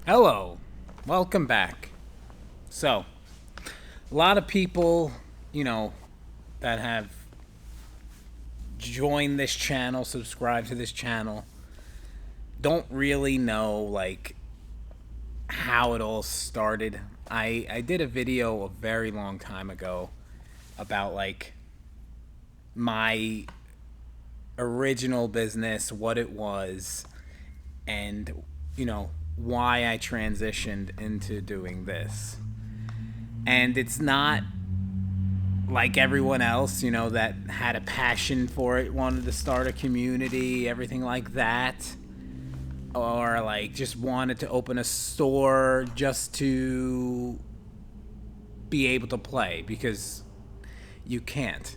Hello, welcome back. So, a lot of people, that have joined this channel, subscribed to this channel, don't really know how it all started. I did a video a very long time ago about my original business, what it was, and why I transitioned into doing this. And it's not like everyone else, that had a passion for it, wanted to start a community, everything like that, or just wanted to open a store just to be able to play because you can't.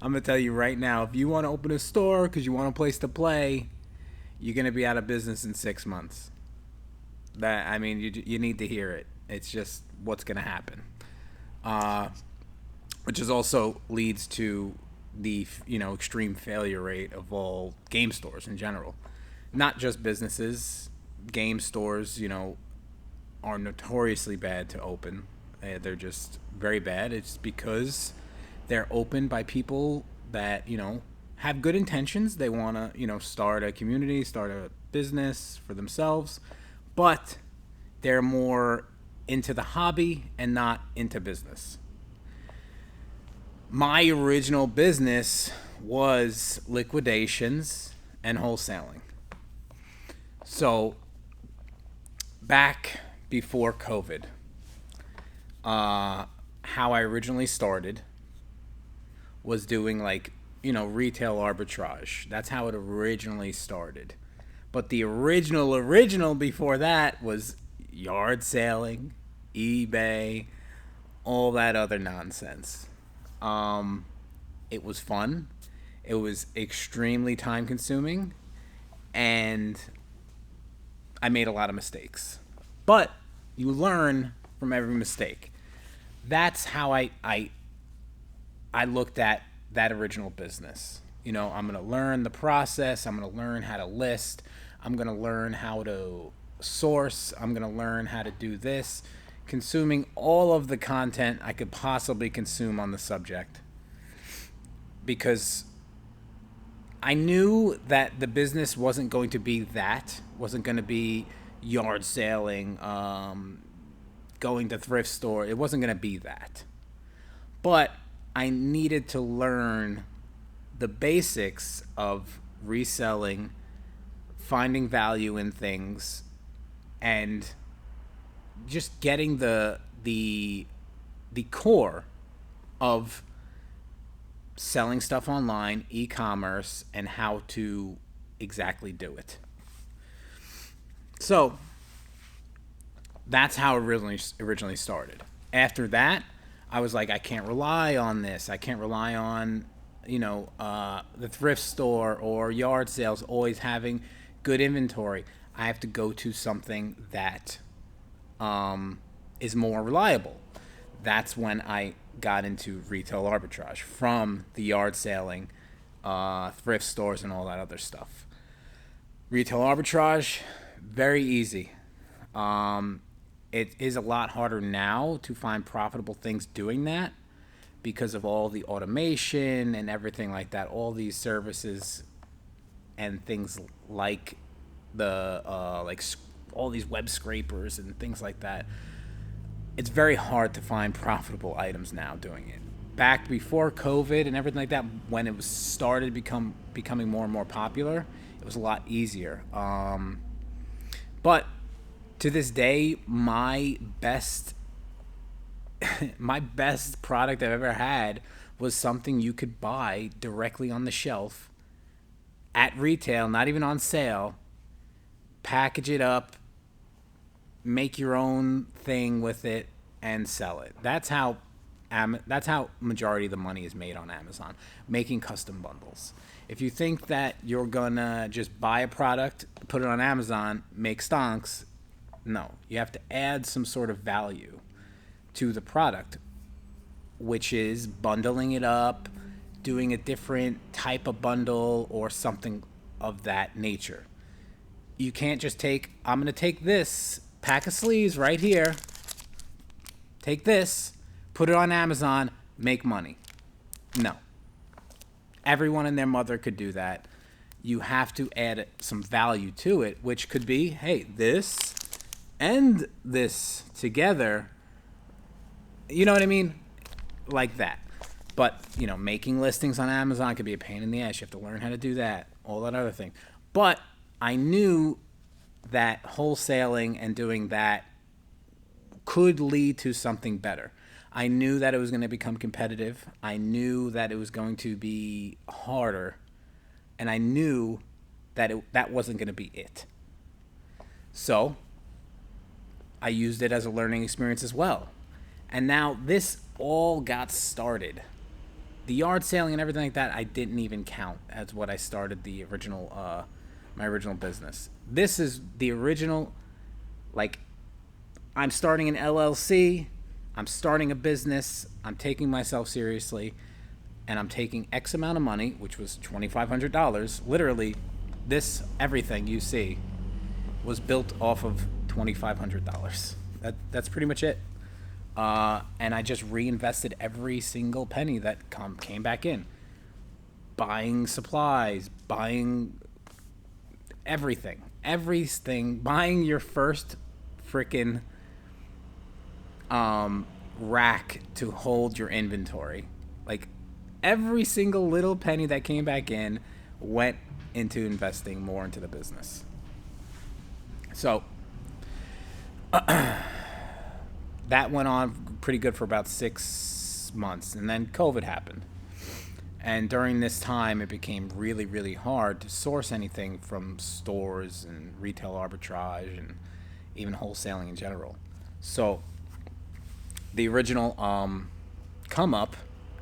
I'm gonna tell you right now, if you want to open a store because you want a place to play, you're gonna be out of business in 6 months. You need to hear it. It's just what's gonna happen. Uh, which is also leads to the extreme failure rate of all game stores in general, not just businesses. Game stores, are notoriously bad to open. They're just very bad. It's because they're opened by people that have good intentions. They want to start a community, start a business for themselves, but they're more into the hobby and not into business. My original business was liquidations and wholesaling. So back before COVID, how I originally started was doing retail arbitrage. That's how it originally started. But the original before that was yard selling, eBay, all that other nonsense. Um, it was fun. It was extremely time consuming, and I made a lot of mistakes. But you learn from every mistake. That's how I looked at that original business. I'm going to learn the process. I'm going to learn how to list. I'm going to learn how to source. I'm going to learn how to do this, consuming all of the content I could possibly consume on the subject, because I knew that the business wasn't going to be yard sailing, going to thrift store. It wasn't going to be that. But I needed to learn the basics of reselling, finding value in things, and just getting the core of selling stuff online, e-commerce, and how to exactly do it. So that's how it originally started. After that, I was like, I can't rely on this. I can't rely on the thrift store or yard sales always having good inventory. I have to go to something that is more reliable. That's when I got into retail arbitrage from the yard selling, thrift stores, and all that other stuff. Retail arbitrage, very easy. Um, it is a lot harder now to find profitable things doing that because of all the automation and everything like that. All these services and things like all these web scrapers and things like that. It's very hard to find profitable items now doing it. Back before COVID and everything like that, when it was started becoming more and more popular, it was a lot easier. But to this day, my best product I've ever had was something you could buy directly on the shelf at retail, not even on sale. Package it up, make your own thing with it, and sell it. That's how majority of the money is made on Amazon, making custom bundles. If you think that you're gonna just buy a product, put it on Amazon, make stonks, no, you have to add some sort of value to the product, which is bundling it up, doing a different type of bundle or something of that nature. You can't just take, I'm going to take this pack of sleeves right here, take this, put it on Amazon, make money. No. Everyone and their mother could do that. You have to add some value to it, which could be, hey, this and this together. You know what I mean? Like that. But, making listings on Amazon could be a pain in the ass. You have to learn how to do that, all that other thing. But I knew that wholesaling and doing that could lead to something better. I knew that it was going to become competitive. I knew that it was going to be harder. And I knew that that wasn't going to be it. So I used it as a learning experience as well. And now this all got started. The yard sailing and everything like that, I didn't even count as what I started the original, my original business. This is the original, I'm starting an LLC. I'm starting a business. I'm taking myself seriously. And I'm taking X amount of money, which was $2,500. Literally, everything you see was built off of $2,500. That's pretty much it. And I just reinvested every single penny that came back in. Buying supplies, buying everything, buying your first freaking rack to hold your inventory. Every single little penny that came back in went into investing more into the business. So that went on pretty good for about 6 months, and then COVID happened. And during this time, it became really, really hard to source anything from stores and retail arbitrage and even wholesaling in general. So the original come up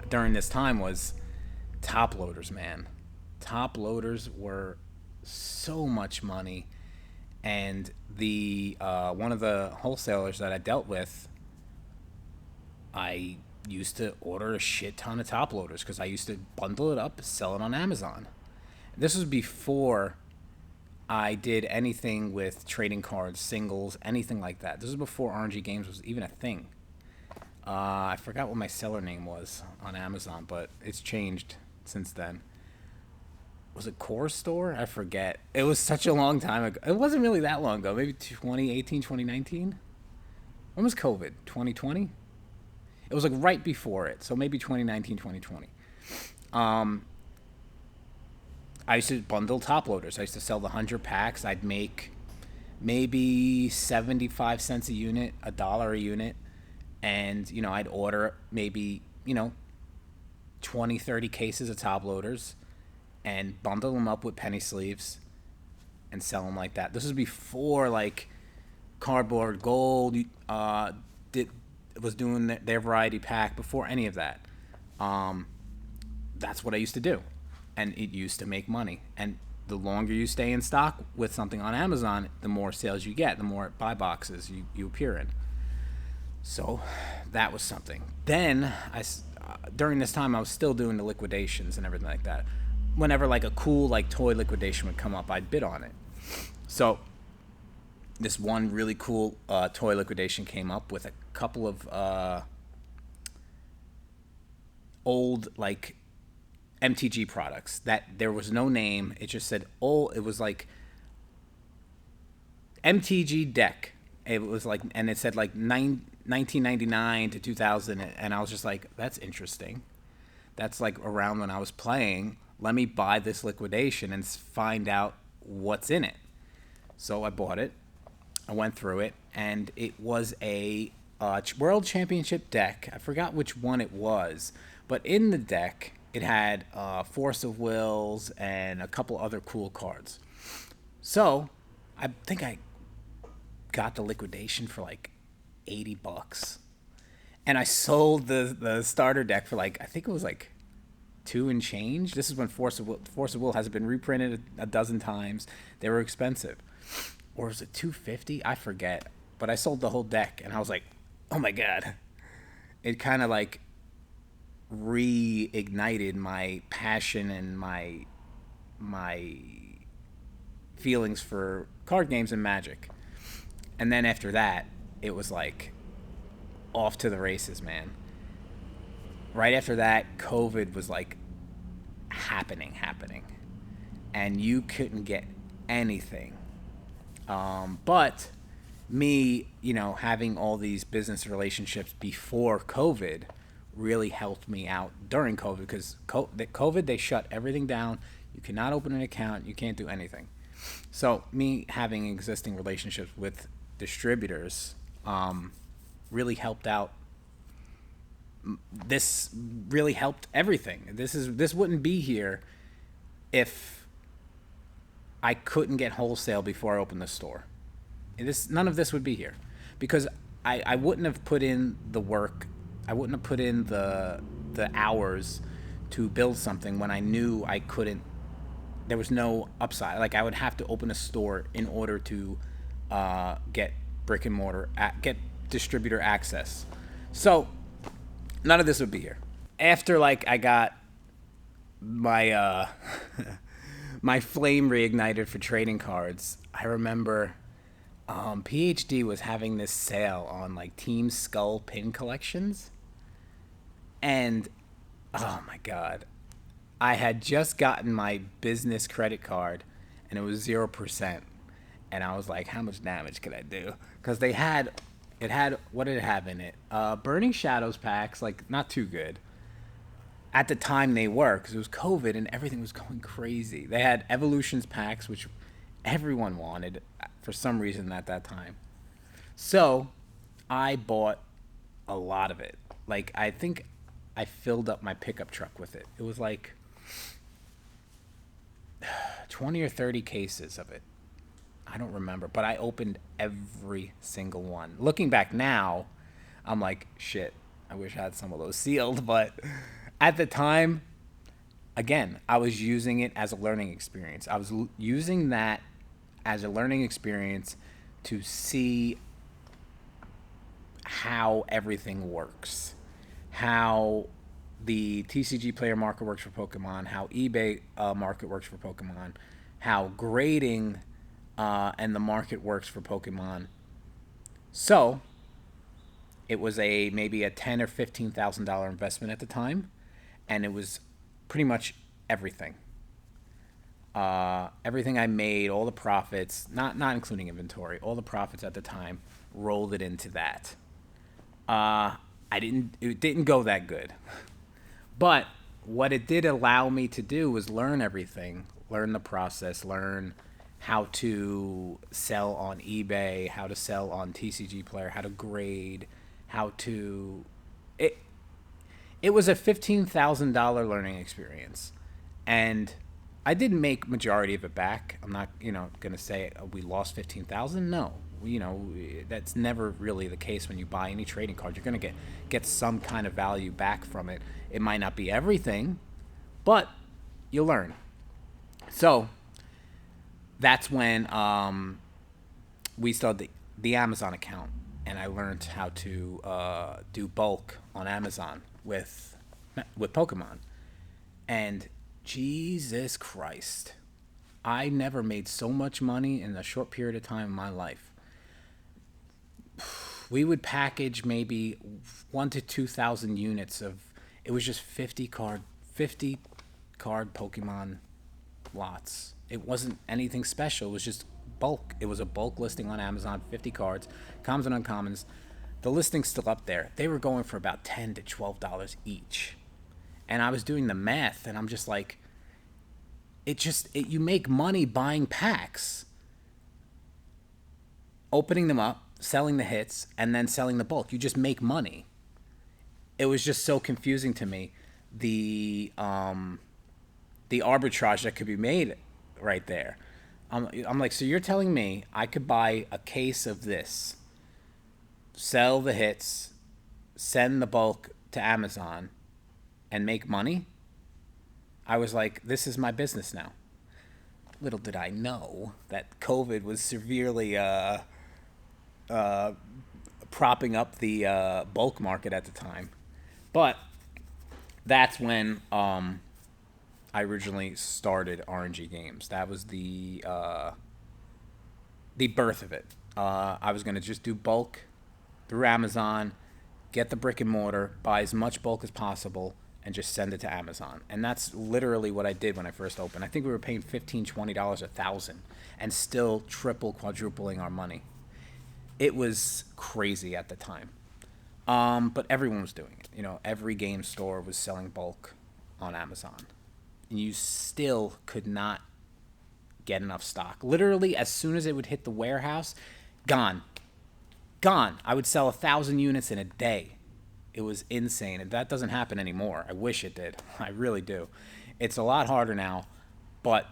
during this time was top loaders, man. Top loaders were so much money. And the one of the wholesalers that I dealt with, I used to order a shit ton of top loaders because I used to bundle it up, sell it on Amazon. This was before I did anything with trading cards, singles, anything like that. This was before RNG-Gamez was even a thing. I forgot what my seller name was on Amazon, but it's changed since then. Was it Core Store? I forget. It was such a long time ago. It wasn't really that long ago. Maybe 2018, 2019? When was COVID? 2020? It was right before it. So maybe 2019, 2020. I used to bundle top loaders. I used to sell the 100 packs. I'd make maybe 75 cents a unit, $1 a unit. And, I'd order maybe, 20, 30 cases of top loaders and bundle them up with penny sleeves and sell them like that. This was before, Cardboard Gold was doing their variety pack, before any of that. That's what I used to do. And it used to make money. And the longer you stay in stock with something on Amazon, the more sales you get, the more buy boxes you appear in. So that was something. Then during this time, I was still doing the liquidations and everything like that. Whenever a cool toy liquidation would come up, I'd bid on it. So this one really cool toy liquidation came up with a couple of old MTG products that there was no name. It just said it was MTG deck. It was and it said 1999 to 2000, and I was just that's interesting. That's around when I was playing. Let me buy this liquidation and find out what's in it. So I bought it. I went through it, and it was a World Championship deck. I forgot which one it was, but in the deck, it had Force of Wills and a couple other cool cards. So I think I got the liquidation for $80, and I sold the starter deck for I think it was $2 and change. This is when Force of Will hasn't been reprinted a dozen times. They were expensive, or was it $250? I forget. But I sold the whole deck, and I was oh my god! It kind of reignited my passion and my feelings for card games and Magic. And then after that, it was like off to the races, man. Right after that, COVID was like happening, and you couldn't get anything. But me, having all these business relationships before COVID really helped me out during COVID, because COVID, they shut everything down. You cannot open an account. You can't do anything. So me having existing relationships with distributors really helped out. This really helped everything. This wouldn't be here if I couldn't get wholesale before I opened the store. None of this would be here, because I wouldn't have put in the work. I wouldn't have put in the hours to build something when I knew I couldn't. There was no upside. Like, I would have to open a store in order to get brick and mortar, get distributor access. So none of this would be here. After I got my my flame reignited for trading cards, I remember PhD was having this sale on Team Skull pin collections, and oh my god, I had just gotten my business credit card, and it was 0%, and I was like, how much damage could I do? Because what did it have in it? Burning Shadows packs, not too good. At the time they were, because it was COVID and everything was going crazy. They had Evolutions packs, which everyone wanted for some reason at that time. So I bought a lot of it. I think I filled up my pickup truck with it. It was 20 or 30 cases of it. I don't remember, but I opened every single one. Looking back now, I'm like, shit, I wish I had some of those sealed. But at the time, again, I was using it as a learning experience. I was using that as a learning experience to see how everything works, how the TCG player market works for Pokemon, how eBay market works for Pokemon, how grading and the market works for Pokemon. So it was maybe a $10,000 or $15,000 investment at the time, and it was pretty much everything. Everything I made, all the profits, not including inventory, all the profits at the time, rolled it into that. It didn't go that good. But what it did allow me to do was learn everything, learn the process, learn how to sell on eBay, how to sell on TCG Player, how to grade, it was a $15,000 learning experience. And I didn't make majority of it back. I'm not, going to say we lost 15,000. No, that's never really the case when you buy any trading card. You're going to get some kind of value back from it. It might not be everything, but you'll learn. So that's when we started the Amazon account, and I learned how to do bulk on Amazon with Pokemon. And Jesus Christ, I never made so much money in a short period of time in my life. We would package maybe 1,000 to 2,000 units of. It was just 50 card Pokemon lots. It wasn't anything special. It was just bulk. It was a bulk listing on Amazon, 50 cards, commons and uncommons. The listing's still up there. They were going for about $10 to $12 each. And I was doing the math, and I'm just like, you make money buying packs, opening them up, selling the hits, and then selling the bulk. You just make money. It was just so confusing to me, the arbitrage that could be made right there. I'm like, so you're telling me I could buy a case of this, sell the hits, send the bulk to Amazon, and make money? I was like, this is my business now. Little did I know that COVID was severely propping up the bulk market at the time. But that's when I originally started RNG-Gamez. That was the the birth of it. I was going to just do bulk through Amazon, get the brick and mortar, buy as much bulk as possible, and just send it to Amazon. And that's literally what I did when I first opened. I think we were paying $15, $20 a thousand, and still triple, quadrupling our money. It was crazy at the time. But everyone was doing it. You know, every game store was selling bulk on Amazon. And you still could not get enough stock. Literally, as soon as it would hit the warehouse, gone. Gone. I would sell 1,000 units in a day. It was insane. And that doesn't happen anymore. I wish it did. I really do. It's a lot harder now, but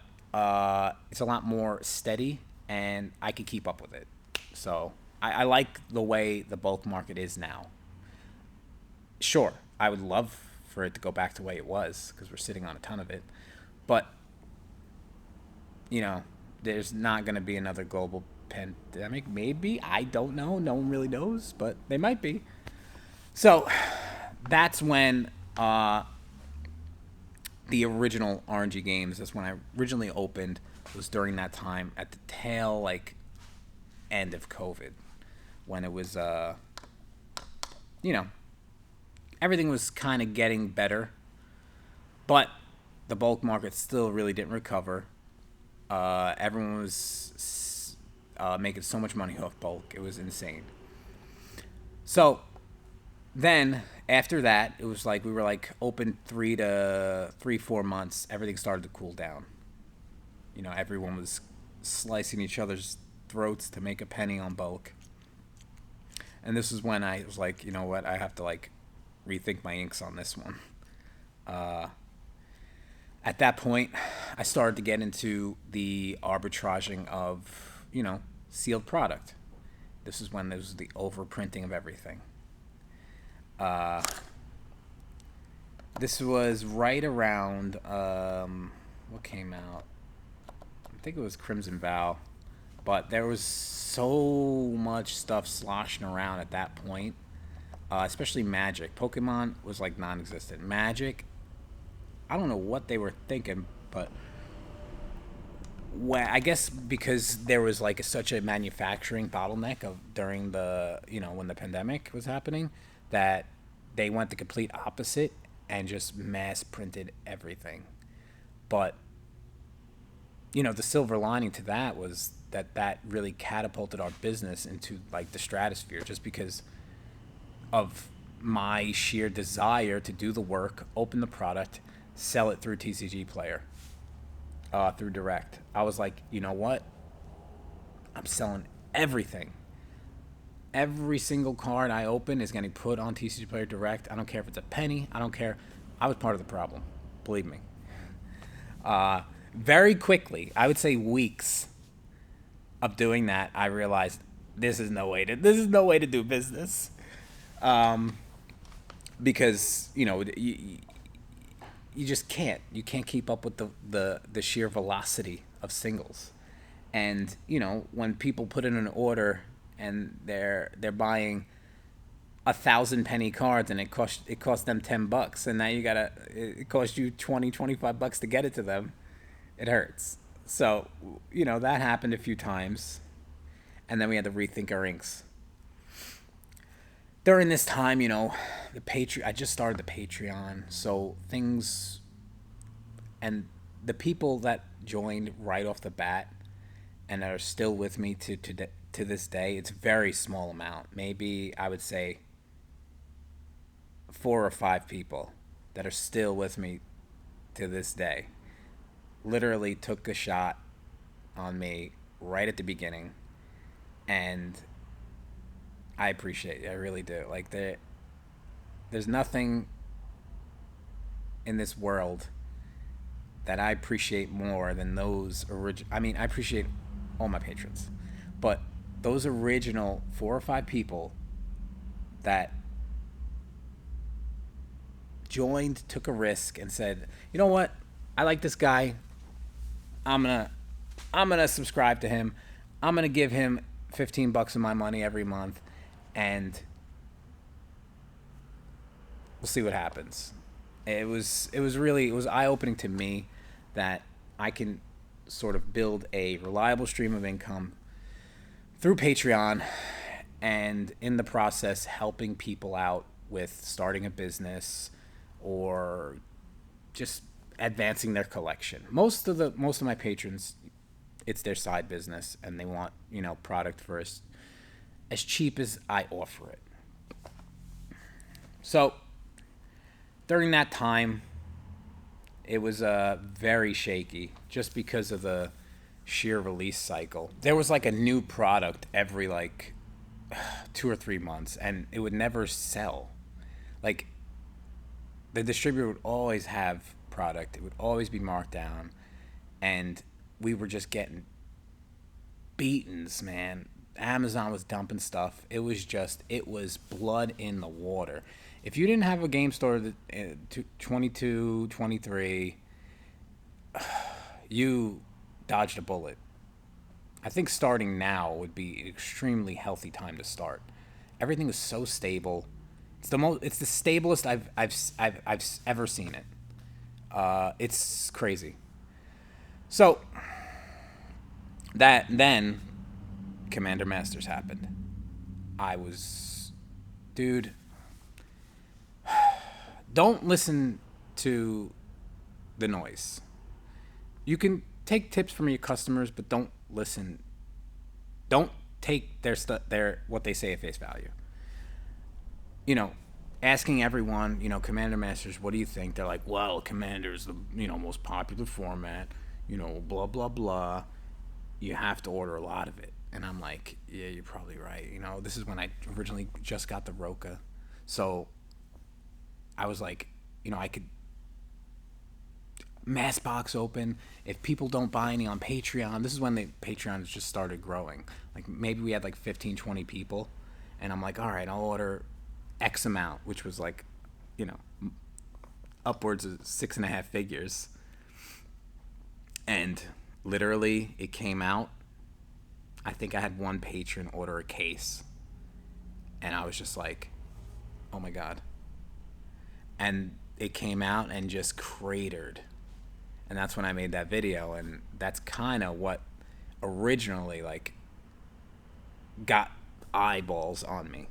it's a lot more steady, and I could keep up with it. So I like the way the bulk market is now. Sure, I would love for it to go back to the way it was because we're sitting on a ton of it. But, you know, there's not going to be another global pandemic. Maybe. I don't know. No one really knows, but they might be. So that's when the original RNG-Gamez, that's when I originally opened, was during that time at the tail, like, end of COVID, when it was, you know, everything was kind of getting better, but the bulk market still really didn't recover. Everyone was making so much money off bulk. It was insane. So then after that, it was like we were like open 4 months. Everything started to cool down. You know, everyone was slicing each other's throats to make a penny on bulk. And this is when I was like, you know what, I have to like rethink my inks on this one. At that point, I started to get into the arbitraging of, you know, sealed product. This is when there was the overprinting of everything. This was right around, what came out? I think it was Crimson Vow. But there was so much stuff sloshing around at that point. Especially Magic. Pokemon was like non-existent. Magic, I don't know what they were thinking, but I guess because there was like such a manufacturing bottleneck during the, you know, when the pandemic was happening, that they went the complete opposite and just mass printed everything. But, you know, the silver lining to that was that really catapulted our business into like the stratosphere, just because of my sheer desire to do the work, open the product, sell it through TCG Player, through Direct. I was like, you know what? I'm selling everything. Every single card I open is getting put on TCG Player Direct. I don't care if it's a penny. I don't care. I was part of the problem. Believe me. Very quickly, I would say weeks of doing that, I realized this is no way to do business. Because, you know, you just can't. You can't keep up with the sheer velocity of singles. And, you know, when people put in an order and they're buying 1,000 penny cards and it costs them $10, and now it costs you $20-$25 to get it to them, it hurts. So, you know, that happened a few times, and then we had to rethink our inks. During this time, you know, I just started the Patreon, so things, and the people that joined right off the bat and that are still with me to this day, it's a very small amount. Maybe I would say 4 or 5 people that are still with me to this day. Literally took a shot on me right at the beginning, and I appreciate it. I really do. Like, there's nothing in this world that I appreciate more than those I mean, I appreciate all my patrons, but those original 4 or 5 people that joined, took a risk, and said, you know what, I like this guy. I'm gonna subscribe to him. I'm gonna give him $15 of my money every month, and we'll see what happens. It was eye-opening to me that I can sort of build a reliable stream of income through Patreon, and in the process helping people out with starting a business or just advancing their collection. Most of my patrons, it's their side business and they want, product for as cheap as I offer it. So during that time, it was very shaky just because of the sheer release cycle. There was like a new product every 2 or 3 months, and it would never sell. Like, the distributor would always have product. It would always be marked down, and we were just getting beatings, man. Amazon was dumping stuff. It was blood in the water. If you didn't have a game store that 22, 23, you dodged a bullet. I think starting now would be an extremely healthy time to start. Everything is so stable. It's the stablest I've ever seen it. It's crazy. So then Commander Masters happened. Dude, don't listen to the noise. You can take tips from your customers, but don't listen. Don't take their what they say at face value. Asking everyone, Commander Masters, what do you think? They're like, well, Commander is the most popular format. Blah blah blah. You have to order a lot of it, and I'm like, yeah, you're probably right. This is when I originally just got the Roca, so I was like, I could mass box open. If people don't buy any on Patreon, this is when the Patreon just started growing. Like, maybe we had 15, 20 people, and I'm like, all right, I'll order X amount, which was upwards of 6.5 figures. And literally, it came out. I think I had one patron order a case, and I was just like, oh my God. And it came out and just cratered. And that's when I made that video, and that's kind of what originally got eyeballs on me.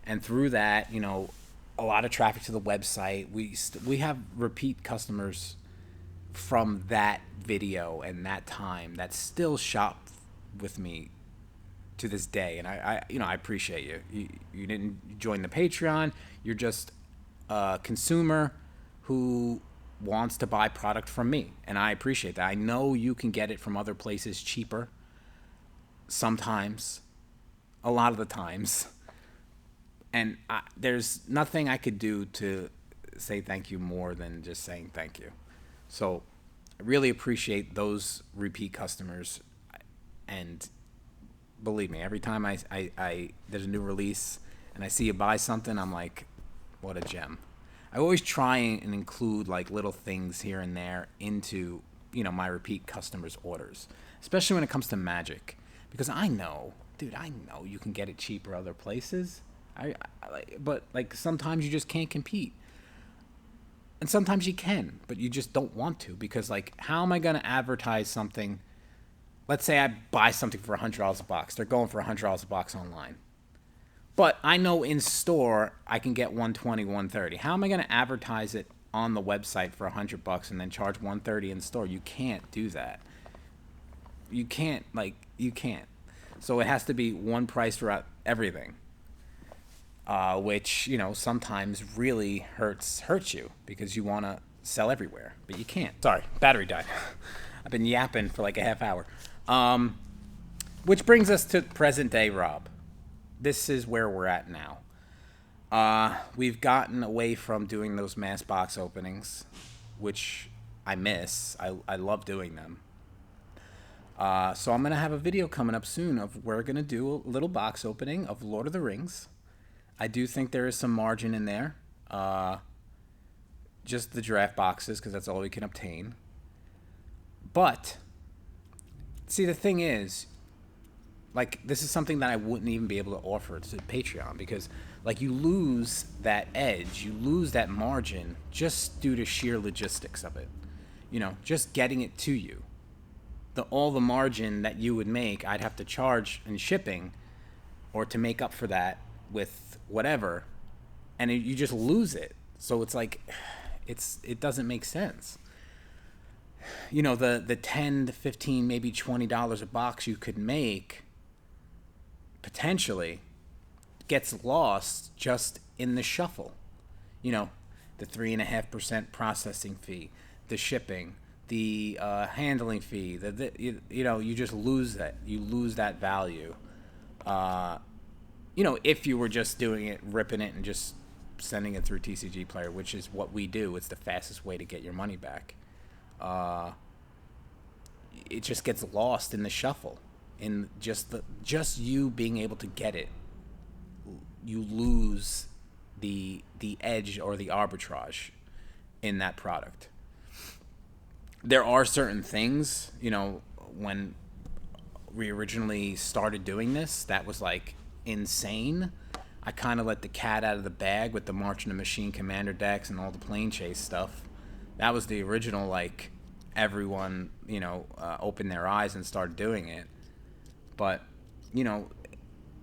And through that, a lot of traffic to the website. We have repeat customers from that video and that time that still shop with me to this day, and I appreciate you. You didn't join the Patreon. You're just a consumer who wants to buy product from me, and I appreciate that. I know you can get it from other places cheaper sometimes, a lot of the times, and there's nothing I could do to say thank you more than just saying thank you. So I really appreciate those repeat customers, and believe me, every time I there's a new release and I see you buy something, I'm like, what a gem. I always try and include little things here and there into my repeat customers' orders, especially when it comes to Magic, because I know you can get it cheaper other places. But sometimes you just can't compete, and sometimes you can, but you just don't want to, because how am I going to advertise something? Let's say I buy something for $100 a box. They're going for $100 a box online. But I know in store I can get $120, $130. How am I going to advertise it on the website for $100 and then charge $130 in store? You can't do that. You can't. So it has to be one price throughout everything, which sometimes really hurts you because you want to sell everywhere, but you can't. Sorry, battery died. I've been yapping for a half hour. Which brings us to present day Rob. This is where we're at now. We've gotten away from doing those mass box openings, which I miss. I love doing them. So I'm going to have a video coming up soon of we're going to do a little box opening of Lord of the Rings. I do think there is some margin in there. Just the draft boxes, because that's all we can obtain. But, see, the thing is, this is something that I wouldn't even be able to offer to Patreon, because you lose that edge, you lose that margin just due to sheer logistics of it. Just getting it to you. the all the margin that you would make, I'd have to charge in shipping, or to make up for that with whatever, and you just lose it. So it's like, it doesn't make sense. You know, the 10 to 15, maybe $20 a box you could make potentially gets lost just in the shuffle. You know, the 3.5% processing fee, the shipping, the handling fee, you know, you just lose that. You lose that value. You know, if you were just doing it, ripping it, and just sending it through TCG Player, which is what we do. It's the fastest way to get your money back. It just gets lost in the shuffle, in just you being able to get it. You lose the edge or the arbitrage in that product. There are certain things, you know, when we originally started doing this, that was like insane. I kind of let the cat out of the bag with the March of the Machine Commander decks and all the plane chase stuff. That was the original, like, everyone, you know, opened their eyes and started doing it. But, you know,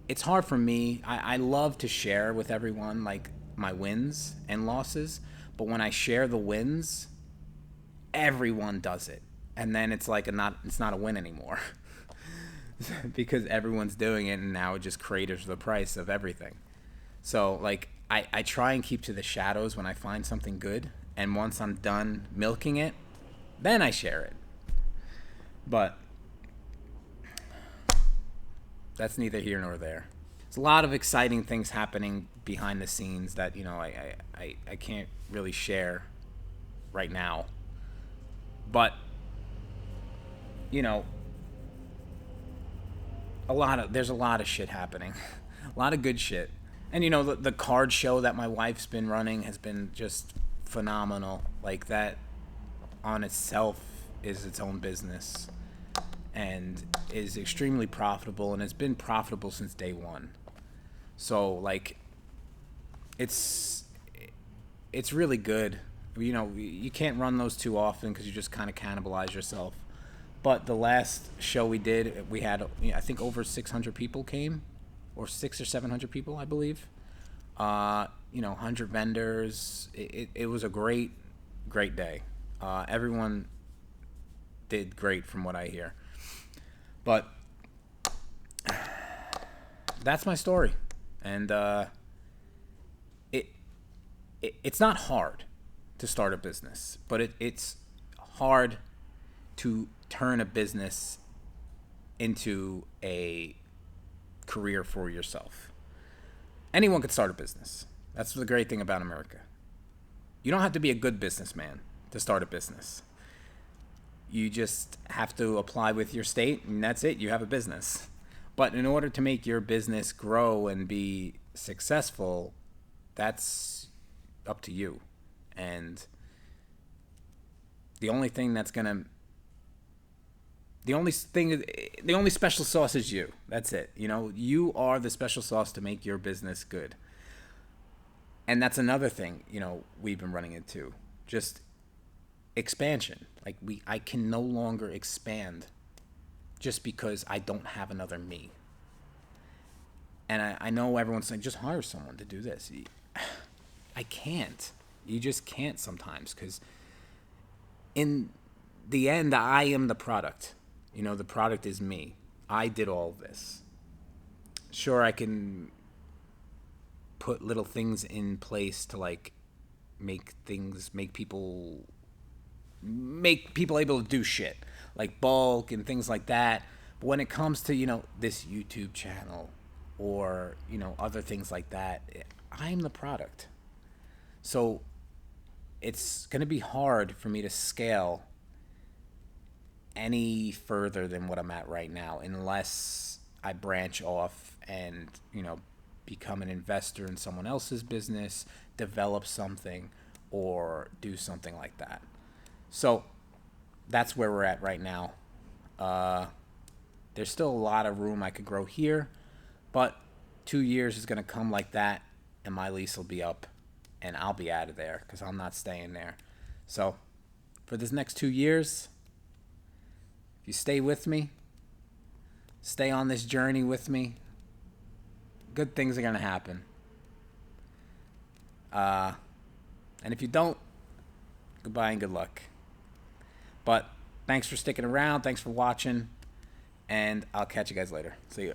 it's hard for me. I love to share with everyone, like, my wins and losses. But when I share the wins, everyone does it. And then it's like it's not a win anymore. Because everyone's doing it, and now it just craters the price of everything. So, like, I try and keep to the shadows when I find something good. And once I'm done milking it, then I share it. But that's neither here nor there. There's a lot of exciting things happening behind the scenes that, you know, I can't really share right now. But, you know, there's a lot of shit happening. A lot of good shit. And, you know, the card show that my wife's been running has been just phenomenal. Like, that on itself is its own business and is extremely profitable, and it's been profitable since day one. So, like, it's really good. You know, you can't run those too often because you just kind of cannibalize yourself. But the last show we did, we had, I think, over 600 people came, or 600 or 700 people, I believe. You know, 100 vendors. It was a great day. Everyone did great from what I hear. But that's my story. And it's not hard to start a business, but it's hard to turn a business into a career for yourself. Anyone could start a business. That's the great thing about America. You don't have to be a good businessman to start a business. You just have to apply with your state, and that's it. You have a business. But in order to make your business grow and be successful, that's up to you. And the only special sauce is you. That's it. You know, you are the special sauce to make your business good. And that's another thing, you know, we've been running into. Just expansion. Like, I can no longer expand just because I don't have another me. And I know everyone's saying, just hire someone to do this. I can't. You just can't sometimes, because in the end, I am the product. You know, the product is me. I did all of this. Sure, I can put little things in place to, like, make people able to do shit, like bulk and things like that. But when it comes to, you know, this YouTube channel or, you know, other things like that, I'm the product. So it's going to be hard for me to scale any further than what I'm at right now, unless I branch off and, you know, become an investor in someone else's business, develop something, or do something like that. So that's where we're at right now. There's still a lot of room I could grow here, but 2 years is going to come like that, and my lease will be up, and I'll be out of there because I'm not staying there. So for this next 2 years, If you stay with me, stay on this journey with me, good things are going to happen. And if you don't, goodbye and good luck. But thanks for sticking around. Thanks for watching. And I'll catch you guys later. See you.